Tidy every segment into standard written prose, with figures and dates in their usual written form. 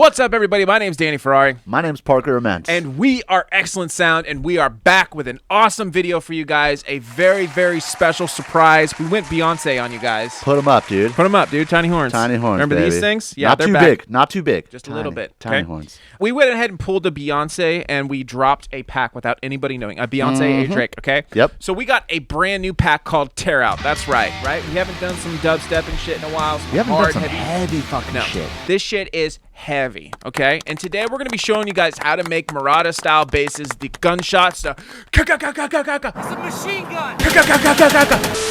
What's up, everybody? My name's Danny Ferrari. My name's Parker Immense. And we are Excellent Sound, and we are back with an awesome video for you guys. A very, very special surprise. We went Beyonce on you guys. Put them up, dude. Put them up, dude. Tiny horns. Tiny horns, Remember baby. these things? Yeah, not they're too back. big. Not too big. Just a little bit. Tiny horns. We went ahead and pulled a Beyonce, and we dropped a pack without anybody knowing. A Beyonce, a Drake, okay? Yep. So we got a brand new pack called Tearout. That's right? We haven't done some dubstep and shit in a while. We haven't done some heavy fucking shit. This shit is heavy, okay? And today we're going to be showing you guys how to make Marauda style basses, the gunshot style. It's a machine gun.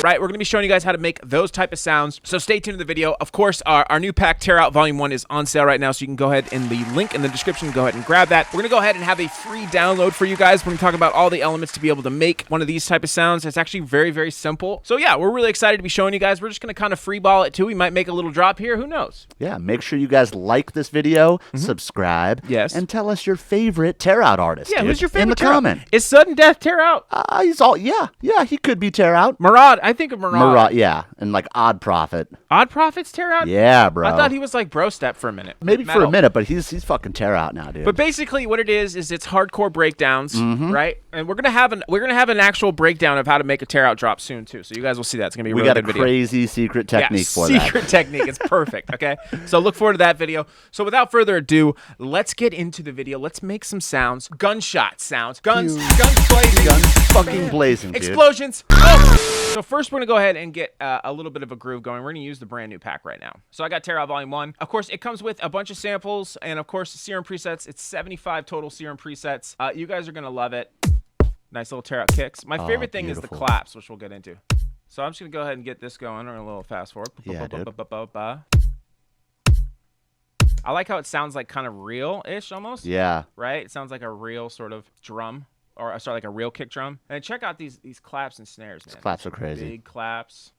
Right, we're going to be showing you guys how to make those type of sounds. So stay tuned to the video. Of course, our new pack Tearout Volume 1 is on sale right now, so you can go ahead in the link in the description, go ahead and grab that. We're going to go ahead and have a free download for you guys. We're going to talk about all the elements to be able to make one of these type of sounds. It's actually very, very simple. So yeah, we're really excited to be showing you guys. We're just going to kind of free ball it too. We might make a little drop here. Who knows? Yeah, make sure you guys like this video, subscribe, and tell us your favorite Tearout artist. Yeah, dude, who's your favorite in the comment? Is Svdden Death Tearout? He's all yeah, he could be Tearout. Marauda, I think of Marauda. Yeah, and like Oddprophet. Oddprophet's Tearout? Yeah, bro. I thought he was like Bro Step for a minute. Maybe for a minute, but he's fucking Tearout now, dude. But basically, what it is it's hardcore breakdowns, right? And we're gonna have an actual breakdown of how to make a Tearout drop soon too. So you guys will see that. It's gonna be a really good video. We got a crazy secret technique for that. Secret technique. It's perfect. Okay. So look forward to that video. So without further ado, let's get into the video. Let's make some sounds. Gunshot sounds. Guns blazing. Guns fucking blazing, dude. Explosions. Oh! So first, we're going to go ahead and get a little bit of a groove going. We're going to use the brand new pack right now. So I got Tearout Volume 1. Of course, it comes with a bunch of samples and, of course, serum presets. It's 75 total serum presets. You guys are going to love it. Nice little Tearout kicks. My favorite thing is the claps, which we'll get into. So I'm just going to go ahead and get this going. Or a little fast forward. Yeah, dude. I like how it sounds like kind of real-ish almost. Yeah. Right? It sounds like a real sort of drum. Or sorry, like a real kick drum. And check out these claps and snares, man. These claps are crazy. Big claps.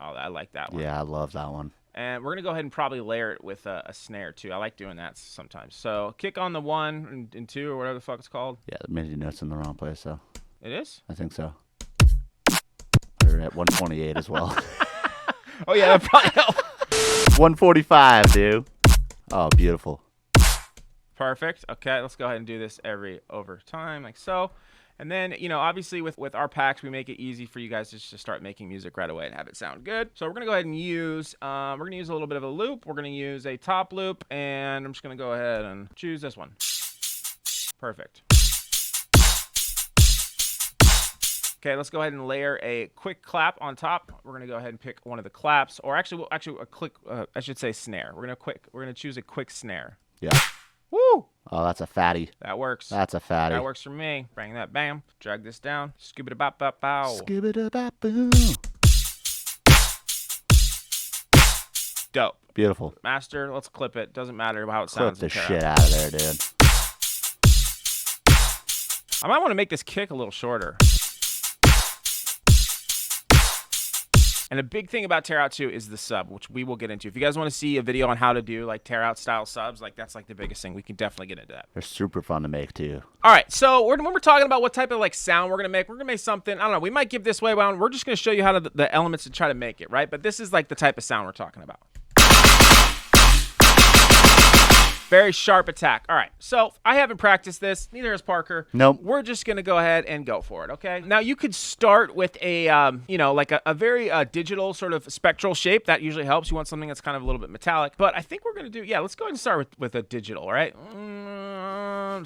Oh, I like that one. Yeah, I love that one. And we're going to go ahead and probably layer it with a snare, too. I like doing that sometimes. So kick on the 1 and 2 or whatever the fuck it's called. Yeah, the MIDI note's in the wrong place, so. It is? I think so. We're at 128 as well. Oh, yeah, that probably helped. 145, dude. Oh, beautiful. Perfect. Okay, let's go ahead and do this over time, like so. And then, you know, obviously with our packs, we make it easy for you guys just to start making music right away and have it sound good. So we're going to go ahead and use, a little bit of a loop. We're going to use a top loop, and I'm just going to go ahead and choose this one. Perfect. Okay, let's go ahead and layer a quick clap on top. We're gonna go ahead and pick one of the claps, or actually a quick, I should say snare. We're gonna choose a quick snare. Yeah. Woo! Oh, that's a fatty. That works. That's a fatty. That works for me. Bang that, bam. Drag this down. Scoobity-bop-bop-bow. Scoobity-bop-boo. Dope. Beautiful. Master, let's clip it. Doesn't matter how it sounds. Clip the shit out of there, dude. I might want to make this kick a little shorter. And a big thing about Tearout too is the sub, which we will get into. If you guys want to see a video on how to do like Tearout style subs, like that's like the biggest thing. We can definitely get into that. They're super fun to make too. All right, so when we're talking about what type of like sound we're gonna make something. I don't know. We might give this way around. We're just gonna show you how to the elements to try to make it, right? But this is like the type of sound we're talking about. Very sharp attack. All right, so I haven't practiced this. Neither has Parker. Nope. We're just going to go ahead and go for it, okay? Now, you could start with a, like a very digital sort of spectral shape. That usually helps. You want something that's kind of a little bit metallic. But I think we're going to do, let's go ahead and start with a digital, all right?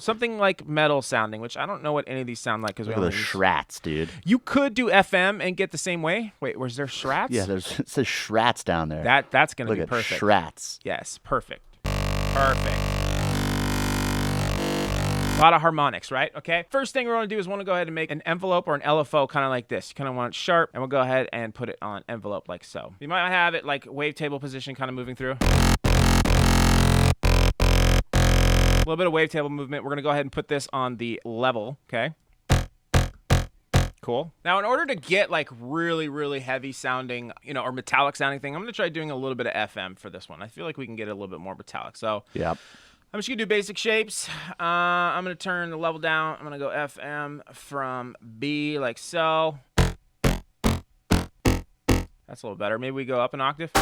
Something like metal sounding, which I don't know what any of these sound like. Look at those shrats, dude. You could do FM and get the same way. Wait, was there shrats? Yeah, it says shrats down there. That's going to be perfect. Look at shrats. Yes, perfect. Perfect. A lot of harmonics, right? Okay. First thing we're going to do is want to go ahead and make an envelope or an LFO kind of like this. You kind of want it sharp, and we'll go ahead and put it on envelope like so. You might have it like wavetable position kind of moving through. A little bit of wavetable movement. We're going to go ahead and put this on the level, okay? Cool. Now, in order to get like really, really heavy sounding, or metallic sounding thing, I'm going to try doing a little bit of FM for this one. I feel like we can get it a little bit more metallic. So, yep. I'm just going to do basic shapes. I'm going to turn the level down. I'm going to go FM from B like so. That's a little better. Maybe we go up an octave.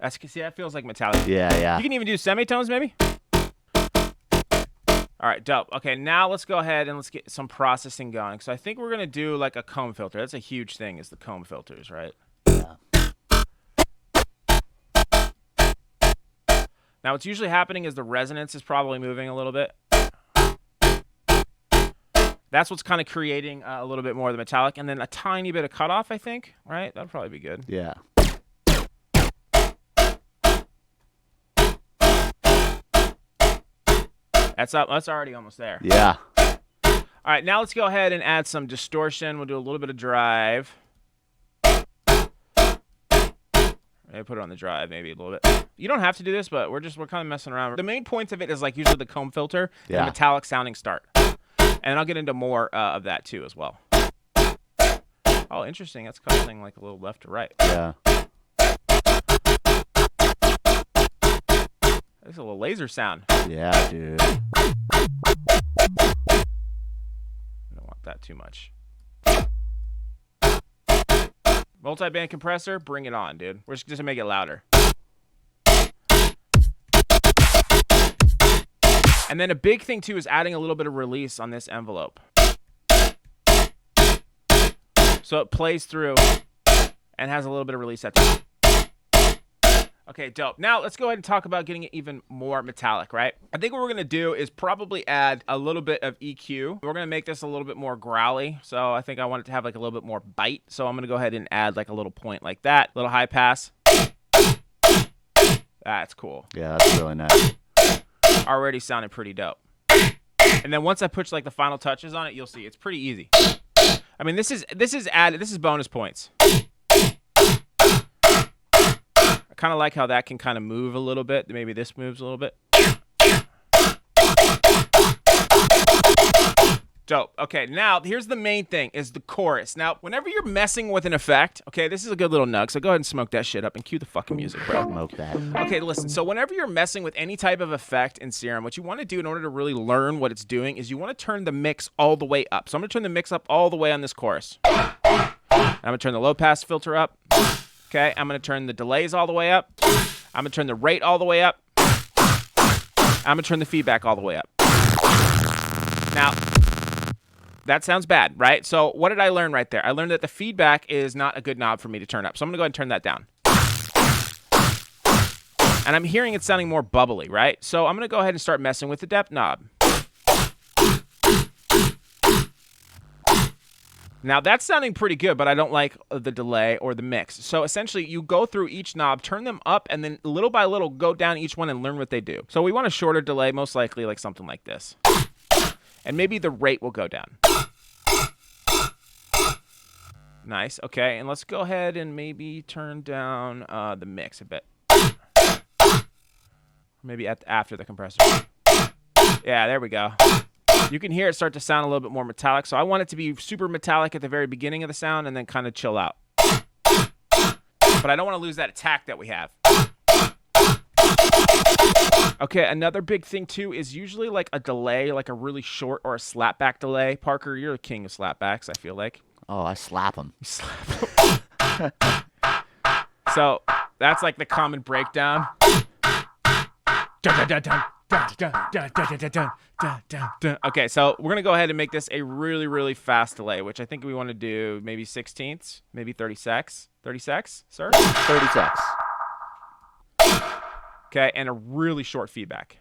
See, that feels like metallic. Yeah, yeah. You can even do semitones, maybe? All right, dope. Okay, now let's go ahead and let's get some processing going. So I think we're going to do like a comb filter. That's a huge thing, is the comb filters, right? Yeah. Now what's usually happening is the resonance is probably moving a little bit. That's what's kind of creating a little bit more of the metallic. And then a tiny bit of cutoff, I think, right? That'd probably be good. Yeah. That's up. That's already almost there. Yeah. All right, now let's go ahead and add some distortion. We'll do a little bit of drive. Maybe put it on the drive, maybe a little bit. You don't have to do this, but we're kind of messing around. The main points of it is like usually the comb filter and the metallic sounding start. And I'll get into more of that too as well. Oh, interesting. That's cutting like a little left to right. Yeah. There's a little laser sound. Yeah, dude. I don't want that too much. Multi-band compressor, bring it on, dude. We're just gonna make it louder. And then a big thing too is adding a little bit of release on this envelope. So it plays through and has a little bit of release at the end. Okay, dope. Now let's go ahead and talk about getting it even more metallic, right? I think what we're gonna do is probably add a little bit of EQ. We're gonna make this a little bit more growly. So I think I want it to have like a little bit more bite. So I'm gonna go ahead and add like a little point like that, little high pass. That's cool. Yeah, that's really nice. Already sounded pretty dope. And then once I push like the final touches on it, you'll see it's pretty easy. I mean, this is added. This is bonus points. I kind of like how that can kind of move a little bit. Maybe this moves a little bit. Dope. Okay, now here's the main thing, is the chorus. Now, whenever you're messing with an effect, okay, this is a good little nug, so go ahead and smoke that shit up and cue the fucking music, bro. Smoke that. Okay, listen, so whenever you're messing with any type of effect in Serum, what you want to do in order to really learn what it's doing is you want to turn the mix all the way up. So I'm going to turn the mix up all the way on this chorus. And I'm going to turn the low pass filter up. Okay, I'm going to turn the delays all the way up. I'm going to turn the rate all the way up. I'm going to turn the feedback all the way up. Now, that sounds bad, right? So what did I learn right there? I learned that the feedback is not a good knob for me to turn up. So I'm going to go ahead and turn that down. And I'm hearing it sounding more bubbly, right? So I'm going to go ahead and start messing with the depth knob. Now, that's sounding pretty good, but I don't like the delay or the mix. So essentially, you go through each knob, turn them up, and then little by little go down each one and learn what they do. So we want a shorter delay, most likely like something like this. And maybe the rate will go down. Nice. Okay, and let's go ahead and maybe turn down the mix a bit. Maybe after the compressor. Yeah, there we go. You can hear it start to sound a little bit more metallic. So I want it to be super metallic at the very beginning of the sound and then kind of chill out. But I don't want to lose that attack that we have. Okay, another big thing too is usually like a delay, like a really short or a slapback delay. Parker, you're the king of slapbacks, I feel like. Oh, I slap them. You slap them. So that's like the common breakdown. Dun, dun, dun, dun. Okay, so we're gonna go ahead and make this a really, really fast delay, which I think we want to do maybe 16ths, maybe 30 secs. 30 secs, sir? 30 secs. Okay, and a really short feedback.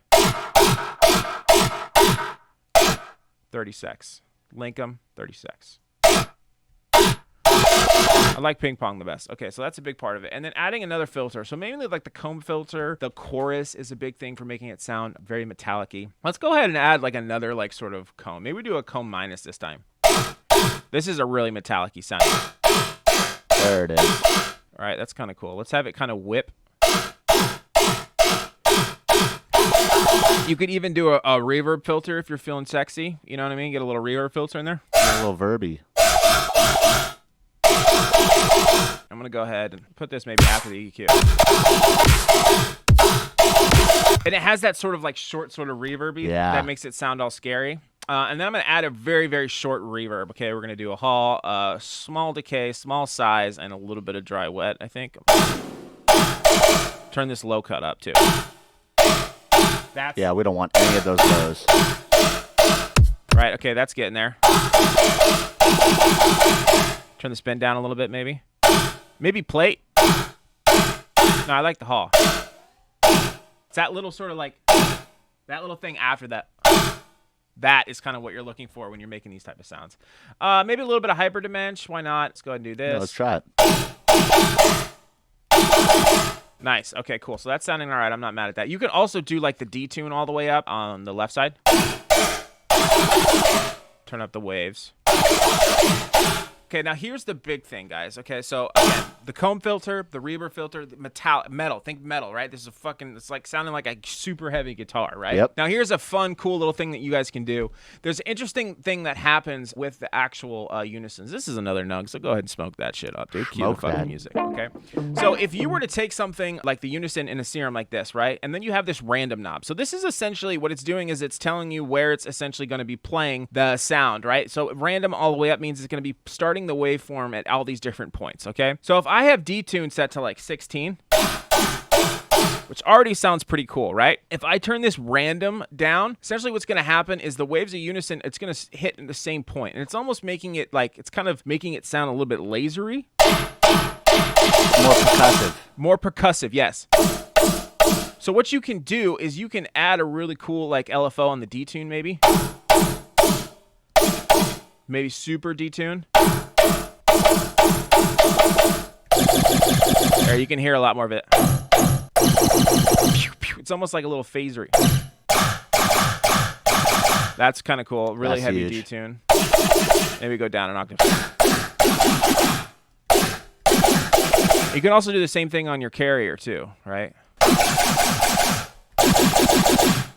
30 secs. Link 'em, 30 secs. I like ping pong the best. Okay, so that's a big part of it. And then adding another filter. So mainly like the comb filter. The chorus is a big thing for making it sound very metallic-y. Let's go ahead and add like another like sort of comb. Maybe we do a comb minus this time. This is a really metallic-y sound. There it is. All right, that's kind of cool. Let's have it kind of whip. You could even do a reverb filter if you're feeling sexy. You know what I mean? Get a little reverb filter in there. A little verby. I'm going to go ahead and put this maybe after the EQ. And it has that sort of like short sort of reverb that makes it sound all scary. And then I'm going to add a very, very short reverb. Okay, we're going to do a hall, small decay, small size, and a little bit of dry wet, I think. Turn this low cut up too. Yeah, we don't want any of those lows. Right, okay, that's getting there. Turn the spin down a little bit, maybe. Maybe plate. No, I like the haw. It's that little sort of like, that little thing after that. That is kind of what you're looking for when you're making these type of sounds. Maybe a little bit of hyperdimension. Why not? Let's go ahead and do this. Yeah, let's try it. Nice. Okay, cool. So that's sounding all right. I'm not mad at that. You can also do like the detune all the way up on the left side. Turn up the waves. Okay, now here's the big thing, guys. Okay, so again, the comb filter, the reverb filter, the metal. Think metal, right? This is it's like sounding like a super heavy guitar, right? Yep. Now here's a fun, cool little thing that you guys can do. There's an interesting thing that happens with the actual Unisons. This is another nug, so go ahead and smoke that shit up, dude. Cue the fucking music, okay? So if you were to take something like the Unison in a serum like this, right? And then you have this random knob. So this is essentially what it's doing is it's telling you where it's essentially going to be playing the sound, right? So random all the way up means it's going to be starting the waveform at all these different points, okay? So if I have detune set to like 16, which already sounds pretty cool, right? If I turn this random down, essentially what's going to happen is the waves of Unison, it's going to hit in the same point, and it's almost making it like, it's kind of making it sound a little bit lasery. More percussive. More percussive, yes. So what you can do is you can add a really cool like LFO on the detune maybe. Maybe super detune. There, you can hear a lot more of it. It's almost like a little phasery. That's kind of cool. Really heavy detune. Maybe go down an octave. You can also do the same thing on your carrier too, right?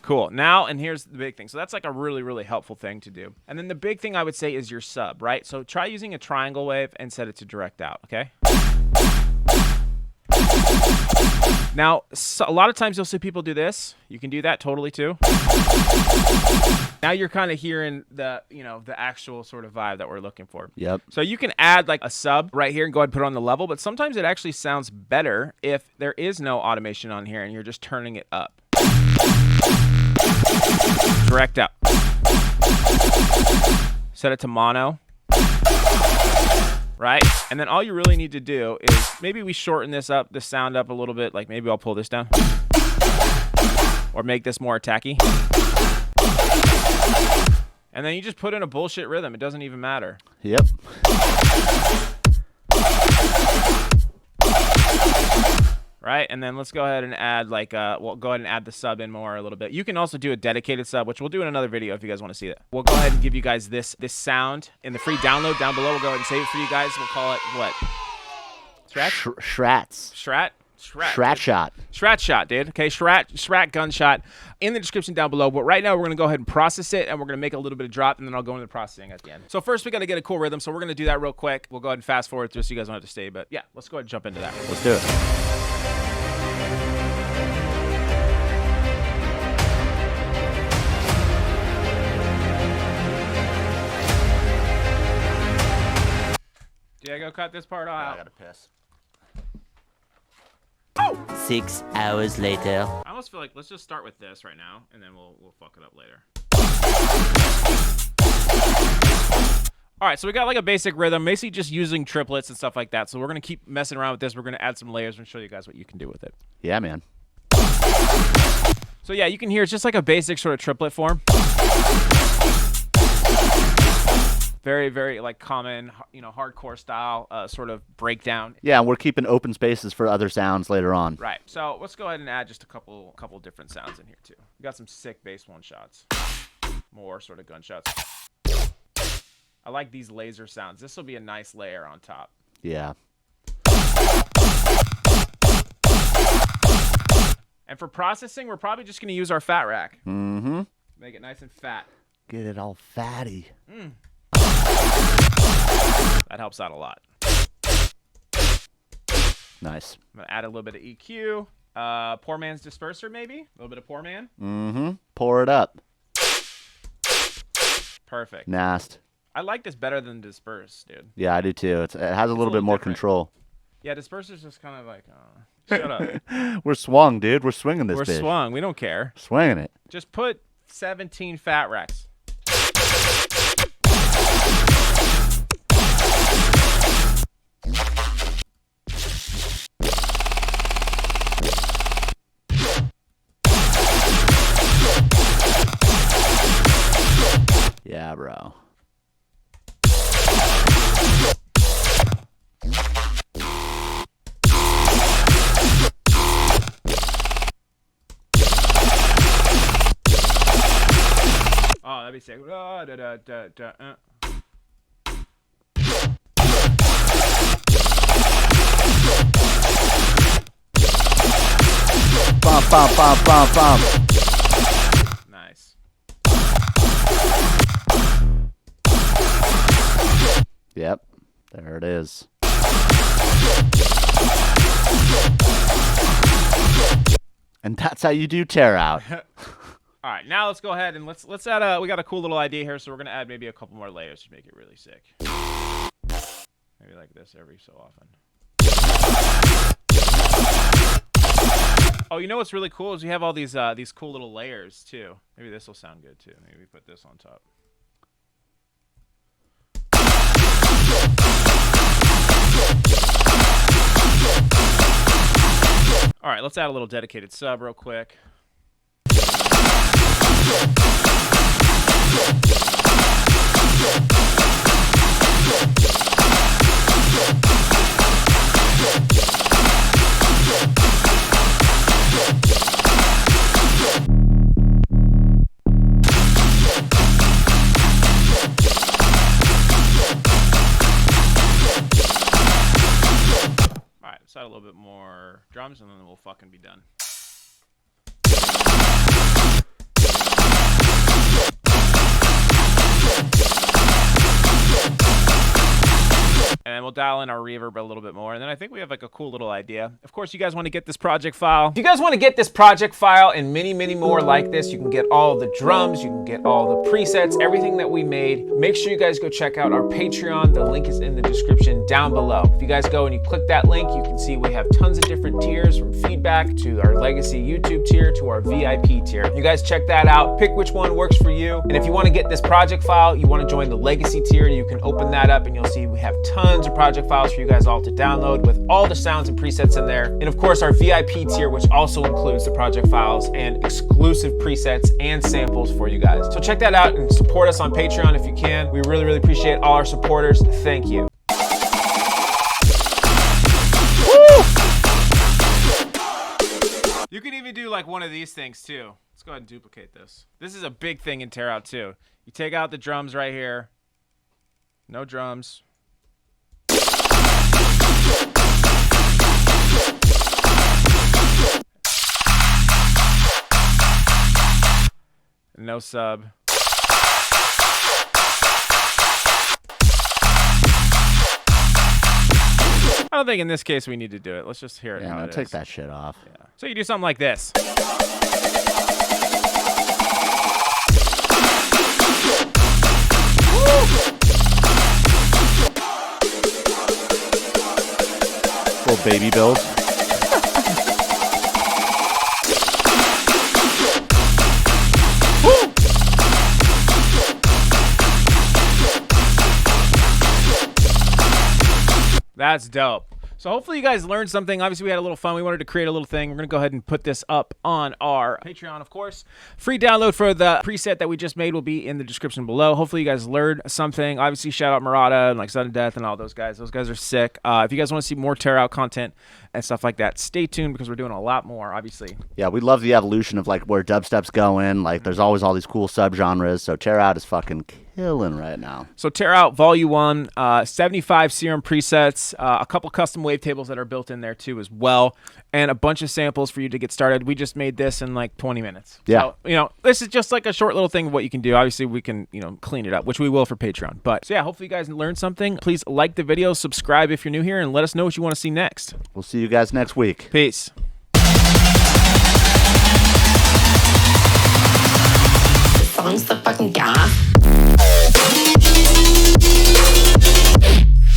Cool. Now, and here's the big thing. So that's like a really, really helpful thing to do. And then the big thing I would say is your sub, right? So try using a triangle wave and set it to direct out, okay? Now, so a lot of times you'll see people do this. You can do that totally too. Now you're kind of hearing the, the actual sort of vibe that we're looking for. Yep. So you can add like a sub right here and go ahead and put it on the level, but sometimes it actually sounds better if there is no automation on here and you're just turning it up. Direct out. Set it to mono. Right? And then all you really need to do is maybe we shorten this sound up a little bit. Like maybe I'll pull this down. Or make this more attacky. And then you just put in a bullshit rhythm. It doesn't even matter. Yep. Right? And then let's go ahead and add like, we'll go ahead and add the sub in more a little bit. You can also do a dedicated sub, which we'll do in another video if you guys want to see it. We'll go ahead and give you guys this sound in the free download down below. We'll go ahead and save it for you guys. We'll call it what? Shrats. Shrat shot. Shrat shot, dude. Okay, Shrat Gunshot in the description down below. But right now we're going to go ahead and process it, and we're going to make a little bit of drop, and then I'll go into the processing at the end. So first we got to get a cool rhythm, so we're going to do that real quick. We'll go ahead and fast forward through so you guys don't have to stay. But yeah, let's go ahead and jump into that. Let's do it. Diego, cut this part out. I gotta piss. 6 hours later. I almost feel like let's just start with this right now, and then we'll fuck it up later. All right, so we got like a basic rhythm, basically just using triplets and stuff like that. So we're gonna keep messing around with this. We're gonna add some layers and show you guys what you can do with it. Yeah, man. So yeah, you can hear it's just like a basic sort of triplet form. Very, very like common, hardcore style sort of breakdown. Yeah, and we're keeping open spaces for other sounds later on. Right. So let's go ahead and add just a couple different sounds in here too. We got some sick bass one shots, more sort of gunshots. I like these laser sounds. This will be a nice layer on top. Yeah. And for processing, we're probably just going to use our fat rack. Mm-hmm. Make it nice and fat. Get it all fatty. That helps out a lot. Nice. I'm going to add a little bit of EQ. Poor man's disperser, maybe? A little bit of poor man. Mm-hmm. Pour it up. Perfect. Nast. I like this better than disperse, dude. Yeah, I do too. It has a little bit more different. control. Yeah, disperser's just kind of like, shut up. We're swung, dude. We're swinging this We're bitch. swung. We don't care. Swinging it. Just put 17 fat racks. Yeah, bro. Oh, that'd be sick. Bum, bum, bum, bum, bum. Nice. Yep, there it is. And that's how you do Tearout. All right, now let's go ahead and let's add we got a cool little idea here, so we're gonna add maybe a couple more layers to make it really sick. Maybe like this every so often. Oh, you know what's really cool is we have all these cool little layers too. Maybe this will sound good too. Maybe we put this on top. All right, let's add a little dedicated sub real quick. Let's add a little bit more drums, and then we'll fucking be done. And then we'll dial in our reverb a little bit more. And then I think we have like a cool little idea. Of course, you guys want to get this project file. If you guys want to get this project file and many, many more like this, you can get all the drums, you can get all the presets, everything that we made. Make sure you guys go check out our Patreon. The link is in the description down below. If you guys go and you click that link, you can see we have tons of different tiers, from feedback to our legacy YouTube tier to our VIP tier. You guys check that out. Pick which one works for you. And if you want to get this project file, you want to join the legacy tier, you can open that up and you'll see we have tons of project files for you guys all to download with all the sounds and presets in there. And of course, our VIP tier, which also includes the project files and exclusive presets and samples for you guys. So check that out and support us on Patreon if you can. We really, really appreciate all our supporters. Thank you. Woo! You can even do like one of these things too. Let's go ahead and duplicate this. This is a big thing in Tearout too. You take out the drums right here. No drums. No sub. I don't think in this case we need to do it. Let's just hear it how it is. Take that shit off. Yeah. So you do something like this. Little baby build. That's dope. So hopefully you guys learned something. Obviously, we had a little fun. We wanted to create a little thing. We're going to go ahead and put this up on our Patreon, of course. Free download for the preset that we just made will be in the description below. Hopefully you guys learned something. Obviously, shout out Marauda and like Svdden and all those guys. Those guys are sick. If you guys want to see more Tearout content and stuff like that, stay tuned because we're doing a lot more, obviously. Yeah, we love the evolution of like where dubstep's going. Like there's always all these cool subgenres. So Tearout is fucking killing right now. So Tearout Volume 1, 75 serum presets, a couple custom wavetables that are built in there too as well, and a bunch of samples for you to get started. We just made this in like 20 minutes. Yeah. So, you know, this is just like a short little thing of what you can do. Obviously, we can, you know, clean it up, which we will for Patreon. But so yeah, hopefully you guys learned something. Please like the video, subscribe if you're new here, and let us know what you want to see next. We'll see you guys next week. Peace. This song's the fucking gas.